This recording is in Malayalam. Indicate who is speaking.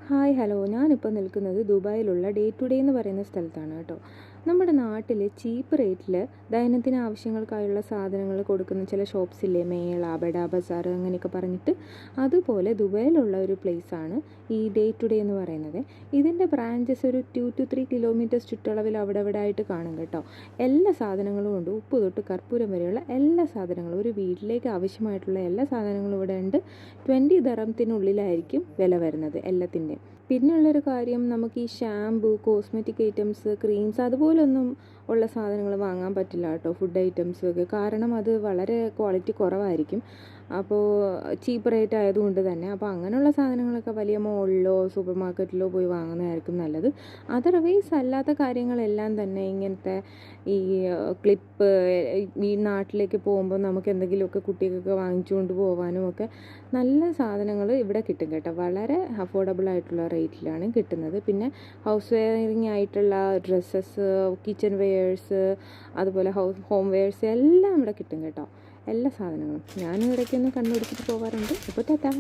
Speaker 1: ഹായ് ഹലോ, ഞാനിപ്പോൾ നിൽക്കുന്നത് ദുബായിലുള്ള ഡേ ടു ഡേ എന്ന് പറയുന്ന സ്ഥലത്താണ് കേട്ടോ. നമ്മുടെ നാട്ടിൽ ചീപ്പ് റേറ്റിൽ ദൈനംദിന ആവശ്യങ്ങൾക്കായുള്ള സാധനങ്ങൾ കൊടുക്കുന്ന ചില ഷോപ്സ് ഇല്ലേ, മേള, ബഡ ബസാർ അങ്ങനെയൊക്കെ പറഞ്ഞിട്ട്, അതുപോലെ ദുബായിലുള്ള ഒരു പ്ലേസാണ് ഈ ഡേ ടു ഡേ എന്ന് പറയുന്നത്. ഇതിൻ്റെ ബ്രാഞ്ചസ് ഒരു 2 to 3 കിലോമീറ്റേഴ്സ് ചുറ്റളവിൽ അവിടെ ഇവിടെ ആയിട്ട് കാണും കേട്ടോ. എല്ലാ സാധനങ്ങളും ഉണ്ട്, ഉപ്പ് തൊട്ട് കർപ്പൂരം വരെയുള്ള എല്ലാ സാധനങ്ങളും, ഒരു വീട്ടിലേക്ക് ആവശ്യമായിട്ടുള്ള എല്ലാ സാധനങ്ങളും ഇവിടെ ഉണ്ട്. 20 ദറംത്തിനുള്ളിലായിരിക്കും വില വരുന്നത് എല്ലാത്തിൻ്റെ. പിന്നെയുള്ളൊരു കാര്യം, നമുക്ക് ഈ ഷാമ്പു, കോസ്മെറ്റിക് ഐറ്റംസ്, ക്രീംസ് അതുപോലൊന്നും ഉള്ള സാധനങ്ങൾ വാങ്ങാൻ പറ്റില്ല കേട്ടോ, ഫുഡ് ഐറ്റംസ് ഒക്കെ. കാരണം അത് വളരെ ക്വാളിറ്റി കുറവായിരിക്കും. അപ്പോൾ ചീപ്പ് റേറ്റ് ആയതുകൊണ്ട് തന്നെ. അപ്പോൾ അങ്ങനെയുള്ള സാധനങ്ങളൊക്കെ വലിയ മോളിലോ സൂപ്പർ മാർക്കറ്റിലോ പോയി വാങ്ങുന്നതായിരിക്കും നല്ലത്. അതർവൈസ് അല്ലാത്ത കാര്യങ്ങളെല്ലാം തന്നെ ഇങ്ങനത്തെ ഈ ക്ലിപ്പ്, ഈ നാട്ടിലേക്ക് പോകുമ്പോൾ നമുക്ക് എന്തെങ്കിലുമൊക്കെ കുട്ടികൾക്ക് വാങ്ങിച്ചുകൊണ്ട് പോകാനും ഒക്കെ നല്ല സാധനങ്ങൾ ഇവിടെ കിട്ടും കേട്ടോ. വളരെ അഫോർഡബിൾ ആയിട്ടുള്ള റേറ്റിലാണ് കിട്ടുന്നത്. പിന്നെ ഹൗസ് വെയറിങ് ആയിട്ടുള്ള ഡ്രസ്സസ്, കിച്ചൺ വെയേഴ്സ്, അതുപോലെ ഹോം വെയേഴ്സ് എല്ലാം ഇവിടെ കിട്ടും കേട്ടോ. എല്ലാ സാധനങ്ങളും ഞാൻ ഇടയ്ക്കൊന്ന് കണ്ടുപിടിച്ചിട്ട് പോകാറുണ്ട്. അപ്പോൾ ടാറ്റാ.